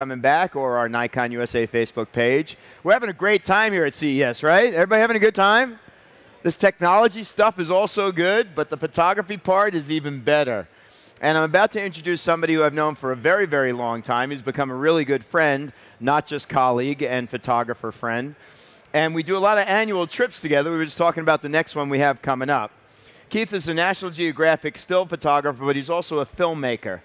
coming back, or our Nikon USA Facebook page. We're having a great time here at CES, right? Everybody having a good time? This technology stuff is also good, but the photography part is even better. And I'm about to introduce somebody who I've known for a very, very long time. He's become a really good friend, not just colleague and photographer friend. And we do a lot of annual trips together. We were just talking about the next one we have coming up. Keith is a National Geographic still photographer, but he's also a filmmaker.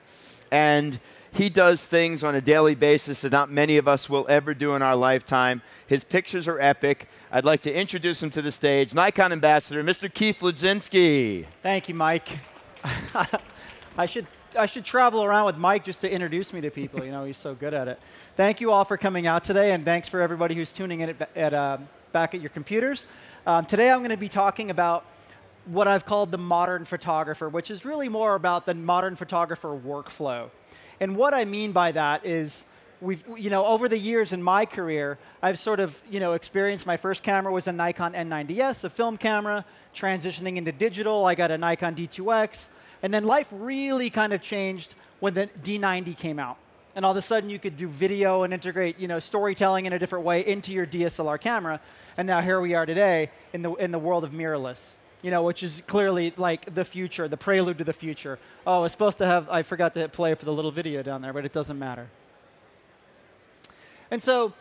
And he does things on a daily basis that not many of us will ever do in our lifetime. His pictures are epic. I'd like to introduce him to the stage, Nikon ambassador, Mr. Keith Ladzinski. Thank you, Mike. I should travel around with Mike just to introduce me to people. You know, he's so good at it. Thank you all for coming out today, and thanks for everybody who's tuning in back at your computers. Today I'm going to be talking about what I've called the modern photographer, which is really more about the modern photographer workflow. And what I mean by that is, over the years in my career, I've sort of, experienced my first camera was a Nikon N90S, a film camera, transitioning into digital. I got a Nikon D2X, and then life really kind of changed when the D90 came out. And all of a sudden, you could do video and integrate, storytelling in a different way into your DSLR camera. And now here we are today in the world of mirrorless. Which is clearly like the future, the prelude to the future. Oh, it's supposed to have, I forgot to hit play for the little video down there, but it doesn't matter. And so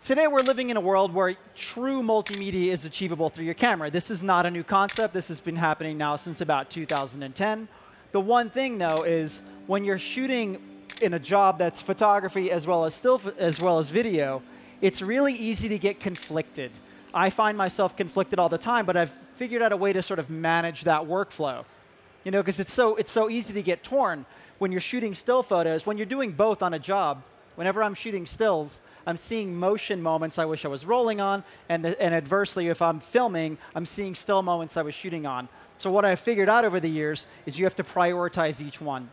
today we're living in a world where true multimedia is achievable through your camera. This is not a new concept. This has been happening now since about 2010. The one thing, though, is when you're shooting in a job that's photography as well as video, it's really easy to get conflicted. I find myself conflicted all the time, but I've figured out a way to sort of manage that workflow. Because it's so easy to get torn when you're shooting still photos. When you're doing both on a job, whenever I'm shooting stills, I'm seeing motion moments I wish I was rolling on, and adversely, if I'm filming, I'm seeing still moments I was shooting on. So what I've figured out over the years is you have to prioritize each one.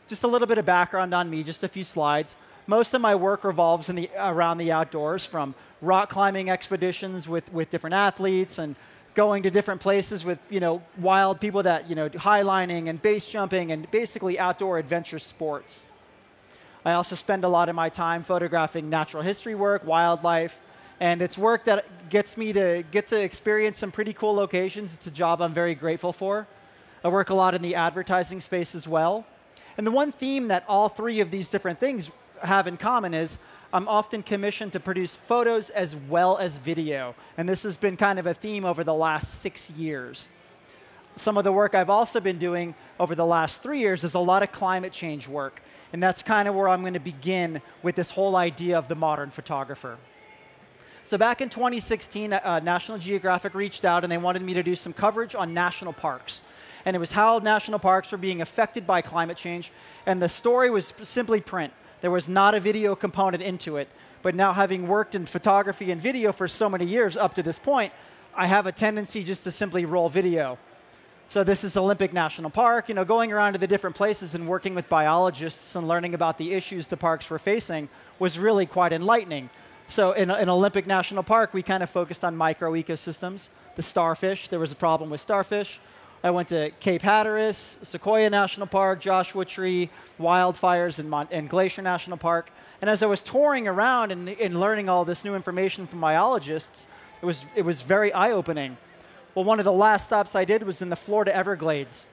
Just a little bit of background on me, just a few slides. Most of my work revolves around the outdoors, from rock climbing expeditions with different athletes and going to different places with wild people that highlining and base jumping and basically outdoor adventure sports. I also spend a lot of my time photographing natural history work, wildlife, and it's work that gets me to get to experience some pretty cool locations. It's a job I'm very grateful for. I work a lot in the advertising space as well. And the one theme that all three of these different things have in common is I'm often commissioned to produce photos as well as video. And this has been kind of a theme over the last 6 years. Some of the work I've also been doing over the last 3 years is a lot of climate change work. And that's kind of where I'm going to begin with this whole idea of the modern photographer. So back in 2016, National Geographic reached out and they wanted me to do some coverage on national parks. And it was how national parks were being affected by climate change. And the story was simply print. There was not a video component into it. But now, having worked in photography and video for so many years up to this point, I have a tendency just to simply roll video. So this is Olympic National Park. Going around to the different places and working with biologists and learning about the issues the parks were facing was really quite enlightening. So in Olympic National Park, we kind of focused on microecosystems. The starfish, there was a problem with starfish. I went to Cape Hatteras, Sequoia National Park, Joshua Tree, wildfires in Glacier National Park. And as I was touring around and learning all this new information from biologists, it was very eye-opening. Well, one of the last stops I did was in the Florida Everglades.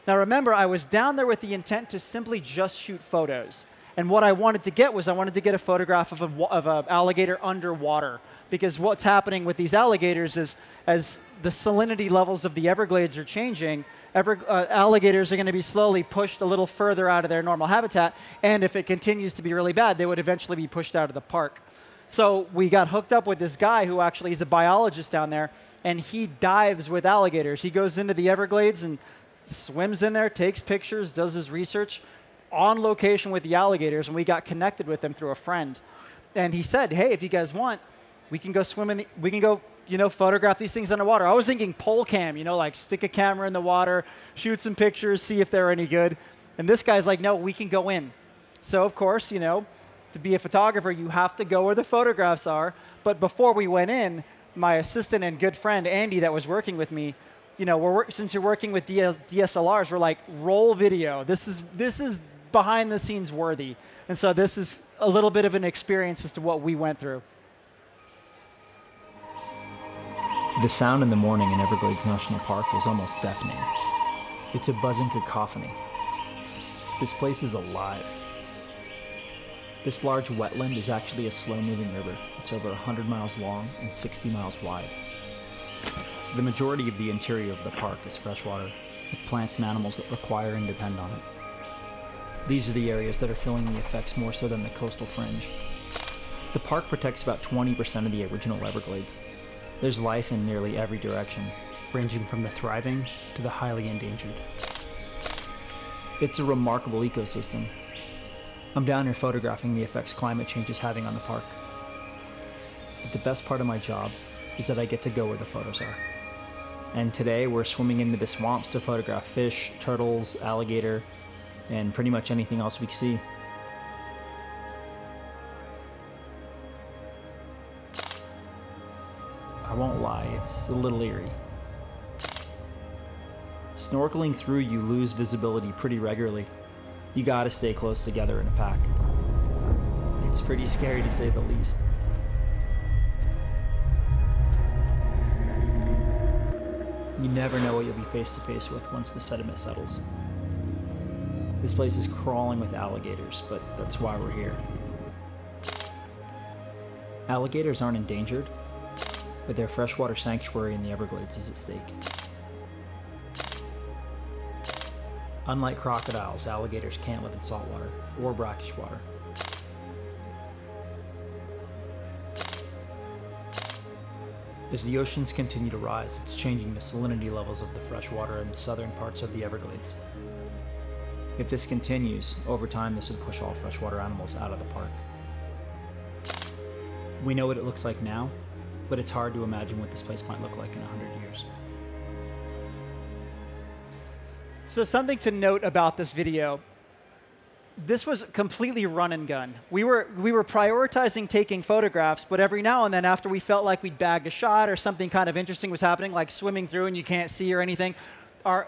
Now remember, I was down there with the intent to simply just shoot photos. And what I wanted to get was a photograph of an alligator underwater. Because what's happening with these alligators is, as the salinity levels of the Everglades are changing, alligators are going to be slowly pushed a little further out of their normal habitat. And if it continues to be really bad, they would eventually be pushed out of the park. So we got hooked up with this guy who actually is a biologist down there, and he dives with alligators. He goes into the Everglades and swims in there, takes pictures, does his research on location with the alligators, and we got connected with them through a friend. And he said, hey, if you guys want, we can go swim we can go, photograph these things underwater. I was thinking pole cam, like stick a camera in the water, shoot some pictures, see if they're any good. And this guy's like, no, we can go in. So of course, to be a photographer, you have to go where the photographs are. But before we went in, my assistant and good friend, Andy, that was working with me, since you're working with DSLRs, we're like, roll video. This is behind the scenes worthy. And so this is a little bit of an experience as to what we went through. The sound in the morning in Everglades National Park is almost deafening. It's a buzzing cacophony. This place is alive. This large wetland is actually a slow-moving river. It's over 100 miles long and 60 miles wide. The majority of the interior of the park is freshwater, with plants and animals that require and depend on it. These are the areas that are feeling the effects more so than the coastal fringe. The park protects about 20% of the original Everglades. There's life in nearly every direction, ranging from the thriving to the highly endangered. It's a remarkable ecosystem. I'm down here photographing the effects climate change is having on the park. But the best part of my job is that I get to go where the photos are. And today we're swimming into the swamps to photograph fish, turtles, alligator, and pretty much anything else we see. I won't lie, it's a little eerie. Snorkeling through, you lose visibility pretty regularly. You gotta stay close together in a pack. It's pretty scary to say the least. You never know what you'll be face to face with once the sediment settles. This place is crawling with alligators, but that's why we're here. Alligators aren't endangered, but their freshwater sanctuary in the Everglades is at stake. Unlike crocodiles, alligators can't live in saltwater or brackish water. As the oceans continue to rise, it's changing the salinity levels of the freshwater in the southern parts of the Everglades. If this continues, over time this would push all freshwater animals out of the park. We know what it looks like now, but it's hard to imagine what this place might look like in 100 years. So something to note about this video, this was completely run and gun. We were prioritizing taking photographs, but every now and then after we felt like we'd bagged a shot or something kind of interesting was happening, like swimming through and you can't see or anything,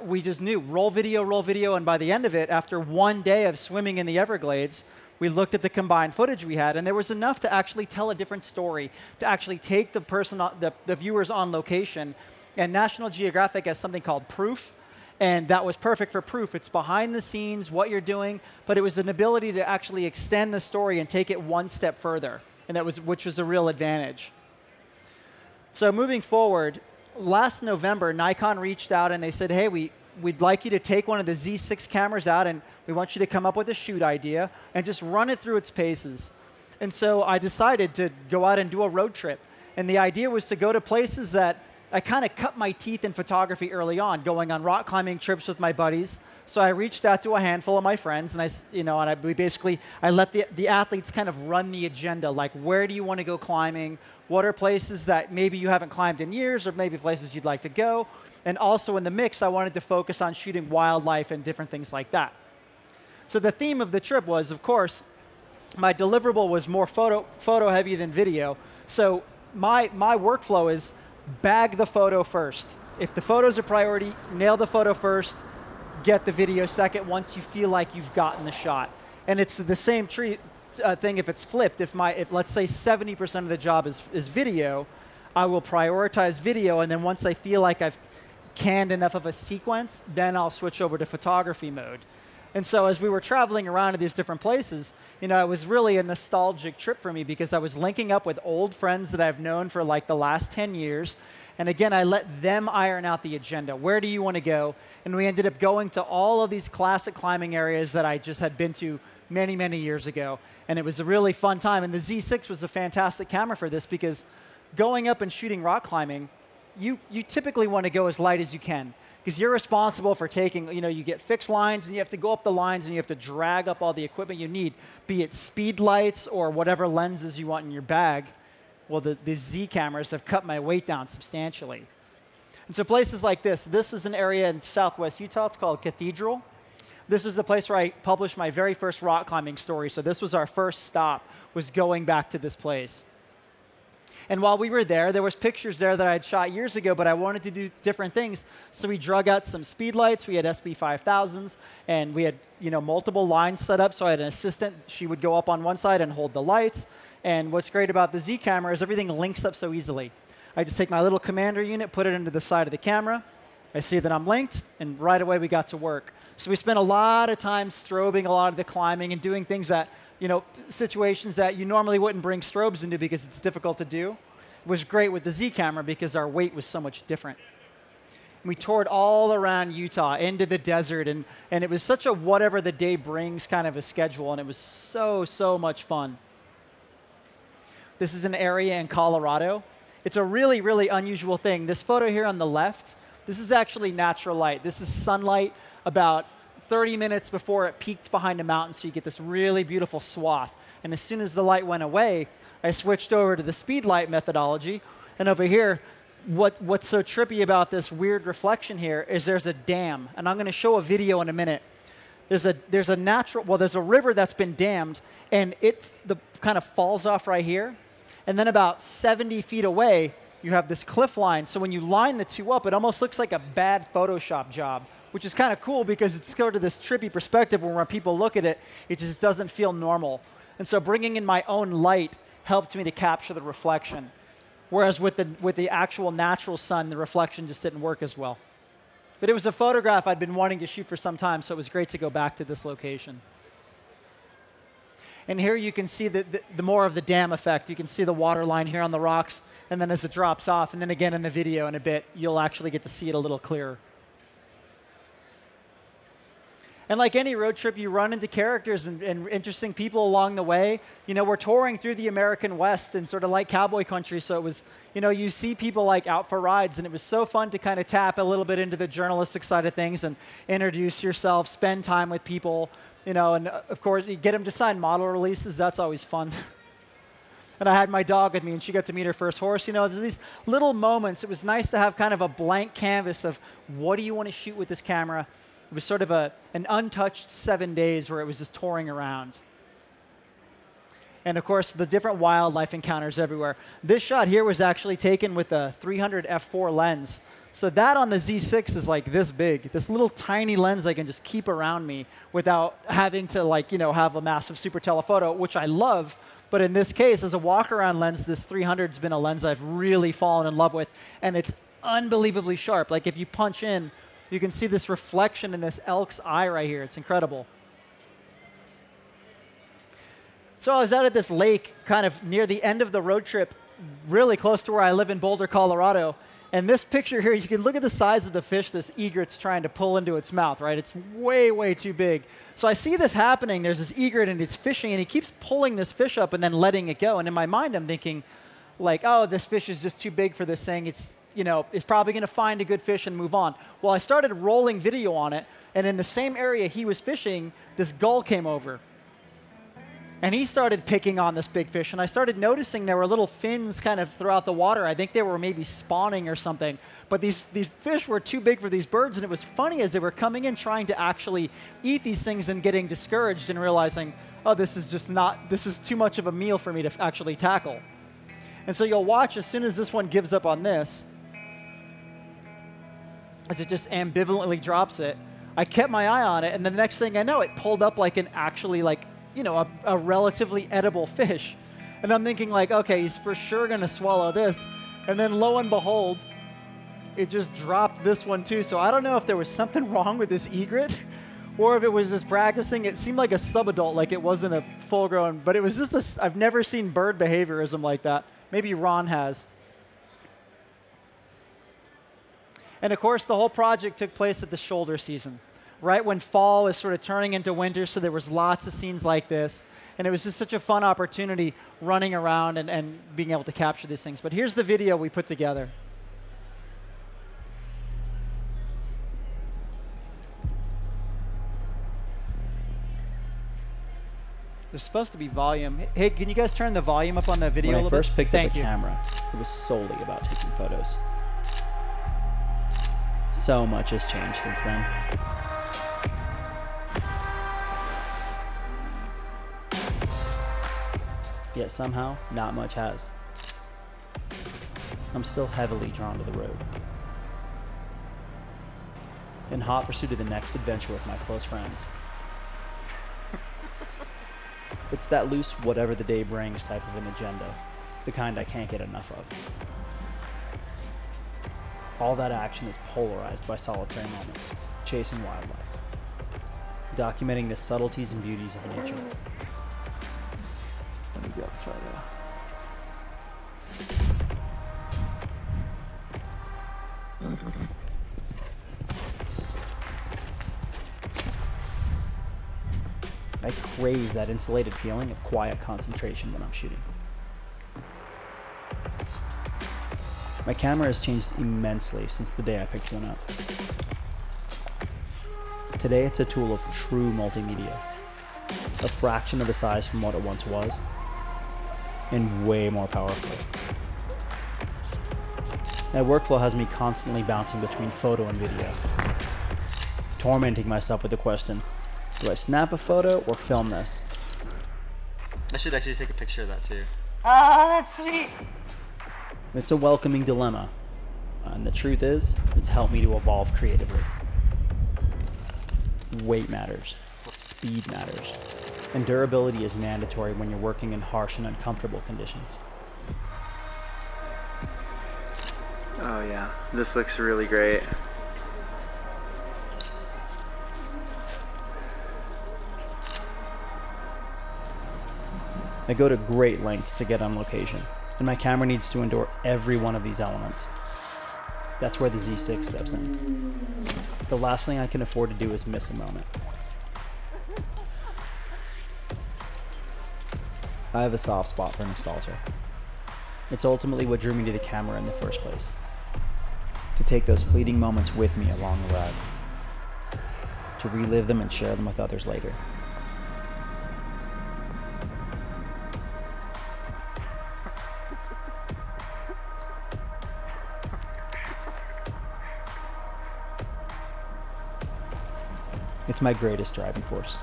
we just knew, roll video, and by the end of it, after one day of swimming in the Everglades, we looked at the combined footage we had, and there was enough to actually tell a different story, to actually take the person, the viewers on location. And National Geographic has something called Proof, and that was perfect for Proof. It's behind the scenes, what you're doing, but it was an ability to actually extend the story and take it one step further, and which was a real advantage. So moving forward, last November, Nikon reached out and they said, hey, we'd like you to take one of the Z6 cameras out and we want you to come up with a shoot idea and just run it through its paces. And so I decided to go out and do a road trip. And the idea was to go to places that I kind of cut my teeth in photography early on, going on rock climbing trips with my buddies. So I reached out to a handful of my friends, and I let the athletes kind of run the agenda, like where do you want to go climbing? What are places that maybe you haven't climbed in years, or maybe places you'd like to go? And also in the mix, I wanted to focus on shooting wildlife and different things like that. So the theme of the trip was, of course, my deliverable was more photo heavy than video. So my workflow is bag the photo first. If the photo's a priority, nail the photo first, get the video second once you feel like you've gotten the shot. And it's the same thing if it's flipped. If let's say 70% of the job is video, I will prioritize video, and then once I feel like I've canned enough of a sequence, then I'll switch over to photography mode. And so as we were traveling around to these different places, it was really a nostalgic trip for me because I was linking up with old friends that I've known for like the last 10 years. And again, I let them iron out the agenda. Where do you want to go? And we ended up going to all of these classic climbing areas that I just had been to many, many years ago. And it was a really fun time. And the Z6 was a fantastic camera for this because going up and shooting rock climbing, you typically want to go as light as you can because you're responsible for taking, you get fixed lines and you have to go up the lines and you have to drag up all the equipment you need, be it speed lights or whatever lenses you want in your bag. Well, the Z cameras have cut my weight down substantially. And so places like this is an area in southwest Utah. It's called Cathedral. This is the place where I published my very first rock climbing story. So this was our first stop, was going back to this place. And while we were there was pictures there that I had shot years ago, but I wanted to do different things. So we drug out some speed lights. We had SB5000s, and we had multiple lines set up. So I had an assistant. She would go up on one side and hold the lights. And what's great about the Z camera is everything links up so easily. I just take my little commander unit, put it into the side of the camera. I see that I'm linked, and right away we got to work. So we spent a lot of time strobing a lot of the climbing and doing things that situations that you normally wouldn't bring strobes into because it's difficult to do. It was great with the Z camera because our weight was so much different. We toured all around Utah into the desert, and it was such a whatever the day brings kind of a schedule, and it was so much fun. This is an area in Colorado. It's a really, really unusual thing. This photo here on the left, this is actually natural light. This is sunlight about 30 minutes before it peaked behind a mountain, so you get this really beautiful swath. And as soon as the light went away, I switched over to the speed light methodology. And over here, what's so trippy about this weird reflection here is there's a dam. And I'm going to show a video in a minute. There's a river that's been dammed, and the kind of falls off right here. And then about 70 feet away, you have this cliff line. So when you line the two up, it almost looks like a bad Photoshop job, which is kind of cool because it's sort of this trippy perspective where when people look at it, it just doesn't feel normal. And so bringing in my own light helped me to capture the reflection. Whereas with the actual natural sun, the reflection just didn't work as well. But it was a photograph I'd been wanting to shoot for some time, so it was great to go back to this location. And here you can see the more of the dam effect. You can see the water line here on the rocks, and then as it drops off, and then again in the video in a bit, you'll actually get to see it a little clearer. And like any road trip, you run into characters and interesting people along the way. We're touring through the American West in sort of like cowboy country, so it was, you see people like out for rides, and it was so fun to kind of tap a little bit into the journalistic side of things and introduce yourself, spend time with people, and of course, you get them to sign model releases. That's always fun. And I had my dog with me, and she got to meet her first horse. There's these little moments. It was nice to have kind of a blank canvas of what do you want to shoot with this camera. It was sort of an untouched 7 days where it was just touring around. And of course, the different wildlife encounters everywhere. This shot here was actually taken with a 300 f4 lens. So that on the Z6 is like this big. This little tiny lens I can just keep around me without having to have a massive super telephoto, which I love. But in this case, as a walk-around lens, this 300's been a lens I've really fallen in love with. And it's unbelievably sharp. Like if you punch in, you can see this reflection in this elk's eye right here. It's incredible. So I was out at this lake kind of near the end of the road trip, really close to where I live in Boulder, Colorado. And this picture here, you can look at the size of the fish this egret's trying to pull into its mouth, right? It's way, way too big. So I see this happening. There's this egret, and it's fishing, and he keeps pulling this fish up and then letting it go. And in my mind, I'm thinking, like, oh, this fish is just too big for this thing. It's probably going to find a good fish and move on. Well, I started rolling video on it, and in the same area he was fishing, this gull came over. And he started picking on this big fish, and I started noticing there were little fins kind of throughout the water. I think they were maybe spawning or something. But these fish were too big for these birds, and it was funny as they were coming in trying to actually eat these things and getting discouraged and realizing, oh, this is too much of a meal for me to actually tackle. And so you'll watch as soon as this one gives up on this, as it just ambivalently drops it, I kept my eye on it, and the next thing I know, it pulled up like an actually a relatively edible fish. And I'm thinking like, okay, he's for sure going to swallow this. And then lo and behold, it just dropped this one too. So I don't know if there was something wrong with this egret or if it was just practicing. It seemed like a subadult, like it wasn't a full-grown, but it was just I've never seen bird behaviorism like that. Maybe Ron has. And of course, the whole project took place at the shoulder season, right when fall was sort of turning into winter, so there was lots of scenes like this. And it was just such a fun opportunity running around and being able to capture these things. But here's the video we put together. There's supposed to be volume. Hey, can you guys turn the volume up on the video a little bit? When I first picked up a camera, it was solely about taking photos. So much has changed since then. Yet somehow, not much has. I'm still heavily drawn to the road. In hot pursuit of the next adventure with my close friends. It's that loose whatever the day brings type of an agenda, the kind I can't get enough of. All that action is polarized by solitary moments, chasing wildlife, documenting the subtleties and beauties of nature. Let me go try that. I crave that insulated feeling of quiet concentration when I'm shooting. My camera has changed immensely since the day I picked one up. Today it's a tool of true multimedia, a fraction of the size from what it once was, and way more powerful. My workflow has me constantly bouncing between photo and video, tormenting myself with the question, do I snap a photo or film this? I should actually take a picture of that too. Oh, that's sweet. It's a welcoming dilemma, and the truth is, it's helped me to evolve creatively. Weight matters, speed matters, and durability is mandatory when you're working in harsh and uncomfortable conditions. Oh yeah, this looks really great. I go to great lengths to get on location, and my camera needs to endure every one of these elements. That's where the Z6 steps in. The last thing I can afford to do is miss a moment. I have a soft spot for nostalgia. It's ultimately what drew me to the camera in the first place. To take those fleeting moments with me along the ride. To relive them and share them with others later. It's my greatest driving force.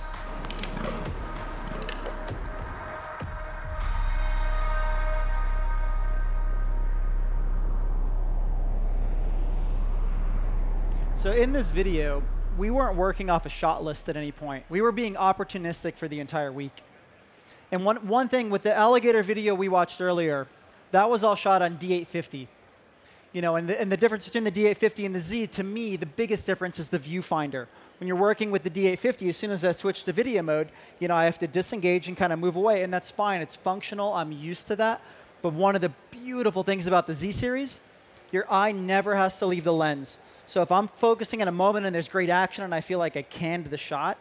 So in this video, we weren't working off a shot list at any point. We were being opportunistic for the entire week. And one thing with the alligator video we watched earlier, that was all shot on D850. You know, and the difference between the D850 and the Z, to me, the biggest difference is the viewfinder. When you're working with the D850, as soon as I switch to video mode, you know, I have to disengage and kind of move away, and that's fine. It's functional. I'm used to that. But one of the beautiful things about the Z series, your eye never has to leave the lens. So if I'm focusing in a moment and there's great action and I feel like I canned the shot,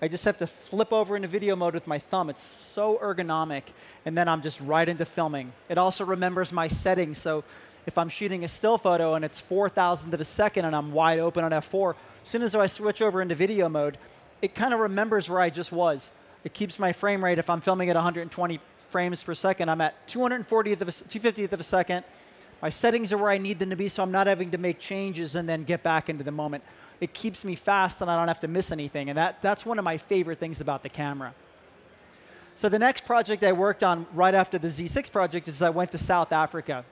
I just have to flip over into video mode with my thumb. It's so ergonomic, and then I'm just right into filming. It also remembers my settings, so if I'm shooting a still photo and it's 4,000th of a second and I'm wide open on f4, as soon as I switch over into video mode, it kind of remembers where I just was. It keeps my frame rate. If I'm filming at 120 frames per second, I'm at 250th of a second. My settings are where I need them to be, so I'm not having to make changes and then get back into the moment. It keeps me fast and I don't have to miss anything, and that's one of my favorite things about the camera. So the next project I worked on right after the Z6 project is I went to South Africa.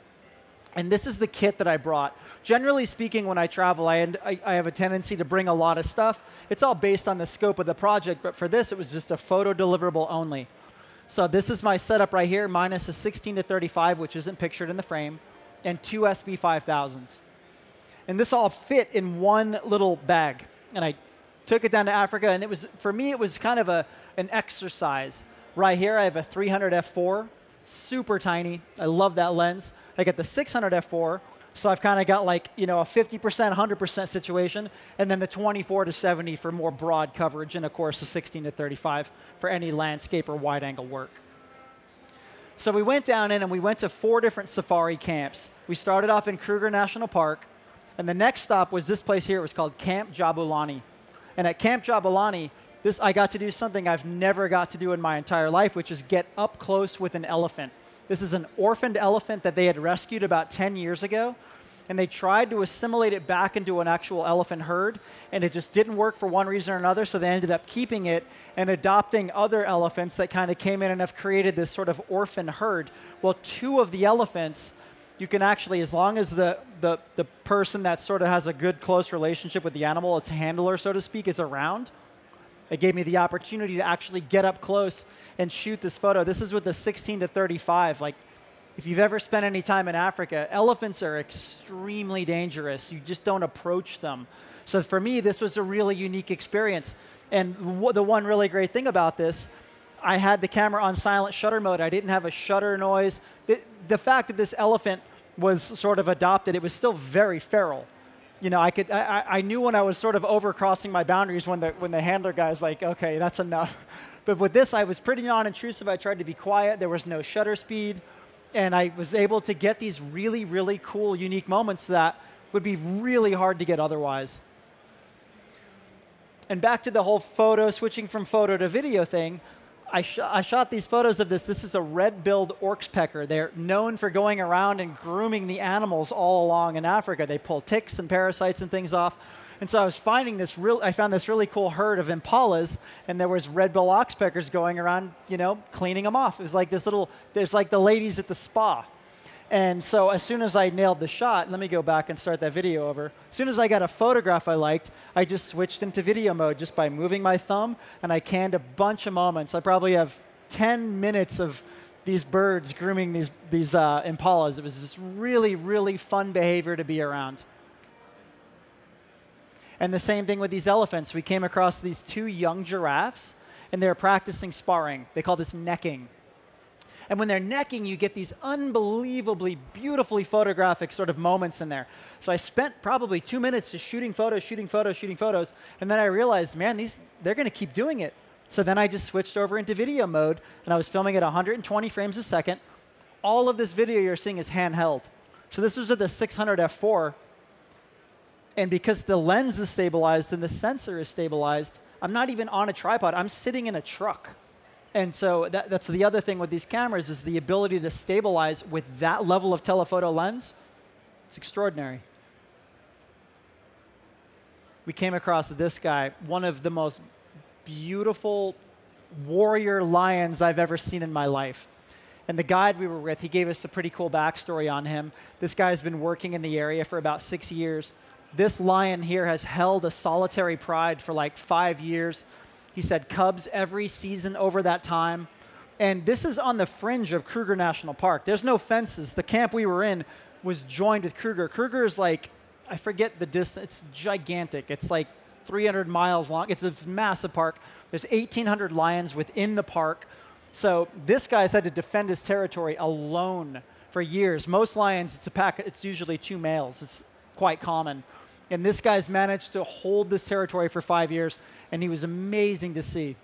And this is the kit that I brought. Generally speaking, when I travel, I have a tendency to bring a lot of stuff. It's all based on the scope of the project, but for this, it was just a photo deliverable only. So this is my setup right here, minus a 16-35, which isn't pictured in the frame, and 2 SB5000s. And this all fit in one little bag. And I took it down to Africa, and it was, for me, it was kind of an exercise. Right here, I have a 300 f4, super tiny. I love that lens. I got the 600 f4, so I've kind of got like, you know, a 50%, 100% situation, and then the 24-70 for more broad coverage, and of course the 16-35 for any landscape or wide-angle work. So we went down in and we went to 4 different safari camps. We started off in Kruger National Park, and the next stop was this place here. It was called Camp Jabulani. And at Camp Jabulani, I got to do something I've never got to do in my entire life, which is get up close with an elephant. This is an orphaned elephant that they had rescued about 10 years ago, and they tried to assimilate it back into an actual elephant herd, and it just didn't work for one reason or another, so they ended up keeping it and adopting other elephants that kind of came in and have created this sort of orphan herd. Well, 2 of the elephants, you can actually, as long as the person that sort of has a good close relationship with the animal, its handler, so to speak, is around, it gave me the opportunity to actually get up close and shoot this photo. This is with the 16 to 35. Like, if you've ever spent any time in Africa, elephants are extremely dangerous. You just don't approach them. So for me, this was a really unique experience. And the one really great thing about this, I had the camera on silent shutter mode. I didn't have a shutter noise. The fact that this elephant was sort of adopted, it was still very feral. You know, I knew when I was sort of overcrossing my boundaries when the handler guy's like, okay, that's enough. But with this, I was pretty non-intrusive. I tried to be quiet. There was no shutter speed. And I was able to get these really, really cool, unique moments that would be really hard to get otherwise. And back to the whole switching from photo to video thing, I shot these photos of this. This is a red-billed oryxpecker. They're known for going around and grooming the animals all along in Africa. They pull ticks and parasites and things off. And so I was finding I found this really cool herd of impalas, and there was red-billed oxpeckers going around, you know, cleaning them off. It was like there's like the ladies at the spa. And so as soon as I nailed the shot, let me go back and start that video over. As soon as I got a photograph I liked, I just switched into video mode just by moving my thumb, and I canned a bunch of moments. I probably have 10 minutes of these birds grooming these impalas. It was just really, really fun behavior to be around. And the same thing with these elephants. We came across these 2 young giraffes, and they were practicing sparring. They call this necking. And when they're necking, you get these unbelievably beautifully photographic sort of moments in there. So I spent probably 2 minutes just shooting photos, and then I realized, man, they're going to keep doing it. So then I just switched over into video mode, and I was filming at 120 frames a second. All of this video you're seeing is handheld. So this was at the 600 f4. And because the lens is stabilized and the sensor is stabilized, I'm not even on a tripod. I'm sitting in a truck. And so that's the other thing with these cameras is the ability to stabilize with that level of telephoto lens. It's extraordinary. We came across this guy, one of the most beautiful warrior lions I've ever seen in my life. And the guide we were with, he gave us a pretty cool backstory on him. This guy's been working in the area for about 6 years. This lion here has held a solitary pride for like 5 years. He said cubs every season over that time. And this is on the fringe of Kruger National Park. There's no fences. The camp we were in was joined with Kruger. Kruger is like, I forget the distance. It's gigantic. It's like 300 miles long. It's a massive park. There's 1,800 lions within the park. So this guy's had to defend his territory alone for years. Most lions, it's a pack. It's usually 2 males. It's quite common. And this guy's managed to hold this territory for 5 years, and he was amazing to see.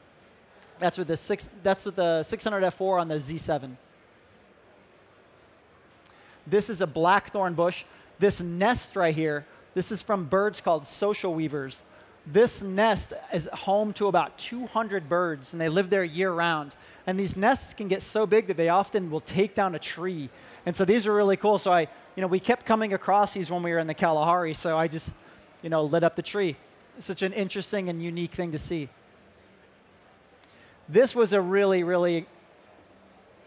That's with the 600 f4 on the Z7. This is a blackthorn bush. This nest right here, this is from birds called social weavers. This nest is home to about 200 birds, and they live there year-round. And these nests can get so big that they often will take down a tree. And so these are really cool. So we kept coming across these when we were in the Kalahari, so I just, lit up the tree. Such an interesting and unique thing to see. This was a really, really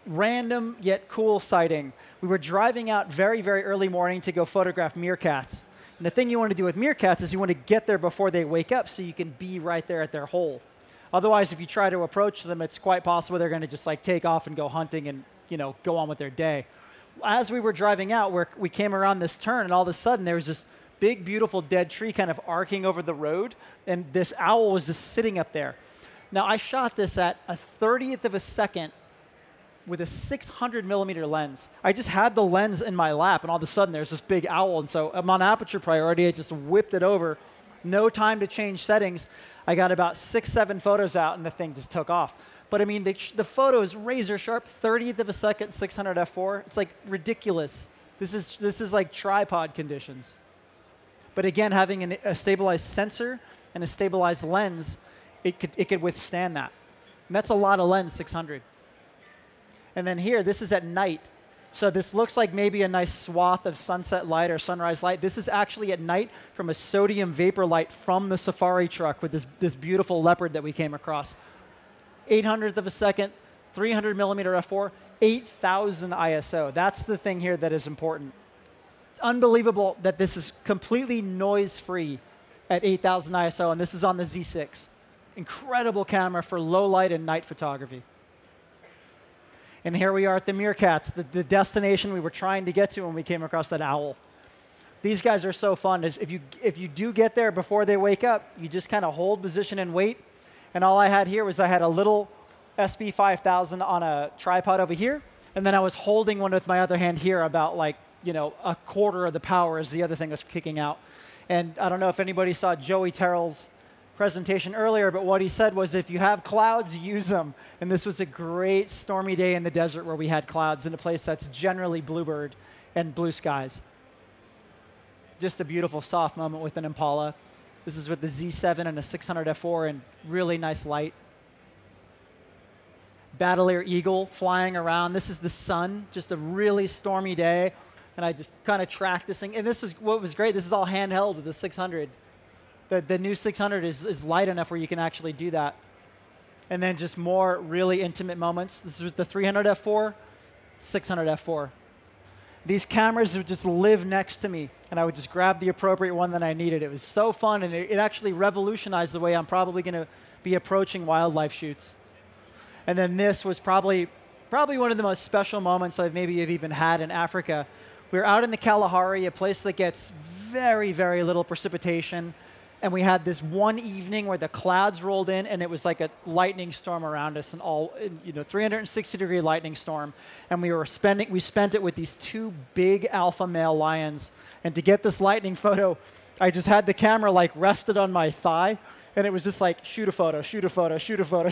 random yet cool sighting. We were driving out very, very early morning to go photograph meerkats. And the thing you want to do with meerkats is you want to get there before they wake up so you can be right there at their hole. Otherwise, if you try to approach them, it's quite possible they're going to just take off and go hunting and go on with their day. As we were driving out, we came around this turn, and all of a sudden there was this big, beautiful dead tree kind of arcing over the road, and this owl was just sitting up there. Now, I shot this at a 30th of a second with a 600 millimeter lens. I just had the lens in my lap, and all of a sudden there's this big owl, and so I'm on aperture priority. I just whipped it over. No time to change settings. I got about 6, 7 photos out, and the thing just took off. But I mean, the photo is razor sharp, 30th of a second, 600 f4. It's like ridiculous. This is like tripod conditions. But again, having a stabilized sensor and a stabilized lens, it could withstand that. And that's a lot of lens, 600. And then here, this is at night. So this looks like maybe a nice swath of sunset light or sunrise light. This is actually at night from a sodium vapor light from the safari truck with this beautiful leopard that we came across. 800th of a second, 300 millimeter f4, 8,000 ISO. That's the thing here that is important. unbelievable that this is completely noise-free at 8,000 ISO, and this is on the Z6. Incredible camera for low light and night photography. And here we are at the Meerkats, the destination we were trying to get to when we came across that owl. These guys are so fun. If you do get there before they wake up, you just kind of hold position and wait. And all I had here was I had a little SB5000 on a tripod over here, and then I was holding one with my other hand here about like, you know, a quarter of the power as the other thing was kicking out. And I don't know if anybody saw Joey Terrell's presentation earlier, but what he said was if you have clouds, use them. And this was a great stormy day in the desert where we had clouds in a place that's generally bluebird and blue skies. Just a beautiful soft moment with an Impala. This is with the Z7 and a 600 f4 and really nice light. Battle Air Eagle flying around. This is the sun, just a really stormy day. And I just kind of tracked this thing. And this was what was great. This is all handheld with the 600. The new 600 is light enough where you can actually do that. And then just more really intimate moments. This is with the 300 f4, 600 f4. These cameras would just live next to me, and I would just grab the appropriate one that I needed. It was so fun, and it actually revolutionized the way I'm probably going to be approaching wildlife shoots. And then this was probably one of the most special moments I've even had in Africa. We were out in the Kalahari, a place that gets very, very little precipitation. And we had this one evening where the clouds rolled in, and it was like a lightning storm around us, and 360-degree lightning storm. And we spent it with these two big alpha male lions. And to get this lightning photo, I just had the camera like rested on my thigh, and it was just like shoot a photo, shoot a photo, shoot a photo,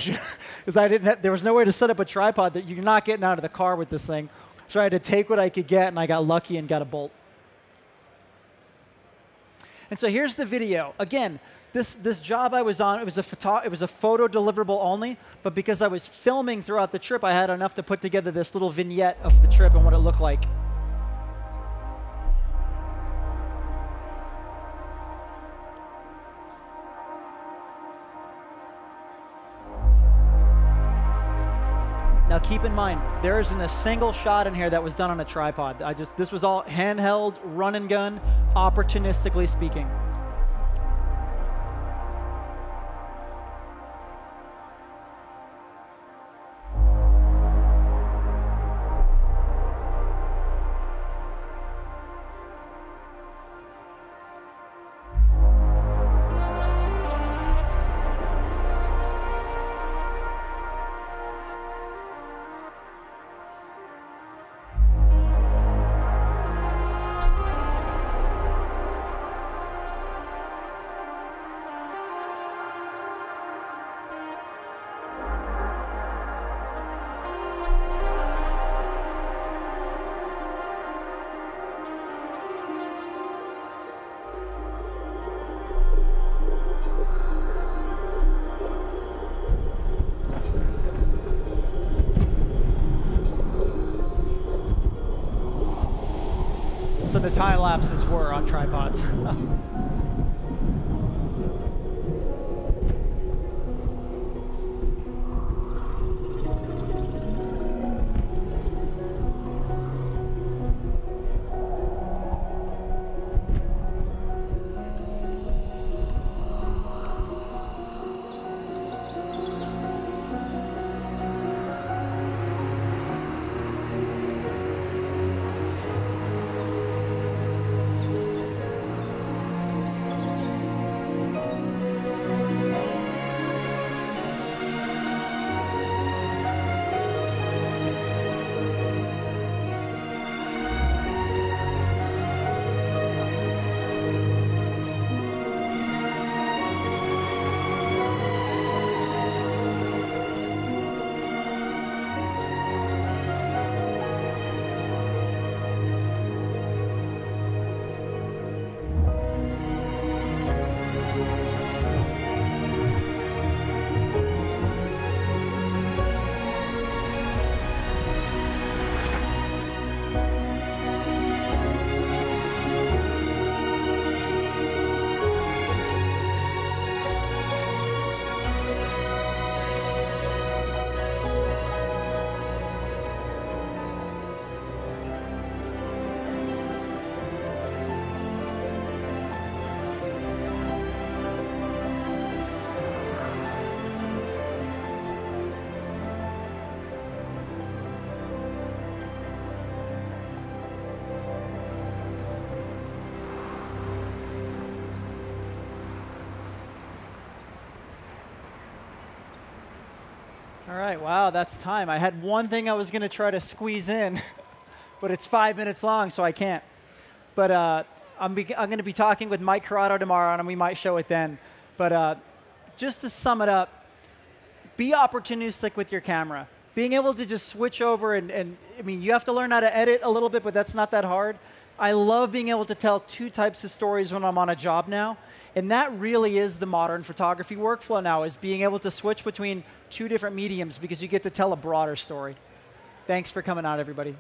because there was no way to set up a tripod. That you're not getting out of the car with this thing. So I had to take what I could get, and I got lucky and got a bolt. And so here's the video. Again, this job I was on, it was a photo deliverable only, but because I was filming throughout the trip, I had enough to put together this little vignette of the trip and what it looked like. Now keep in mind, there isn't a single shot in here that was done on a tripod. This was all handheld, run and gun, opportunistically speaking. So the time lapses were on tripods. All right, wow, that's time. I had one thing I was going to try to squeeze in, but it's 5 minutes long, so I can't. But I'm going to be talking with Mike Corrado tomorrow, and we might show it then. But just to sum it up, be opportunistic with your camera. Being able to just switch over, and I mean, you have to learn how to edit a little bit, but that's not that hard. I love being able to tell 2 types of stories when I'm on a job now. And that really is the modern photography workflow now, is being able to switch between 2 different mediums because you get to tell a broader story. Thanks for coming out, everybody.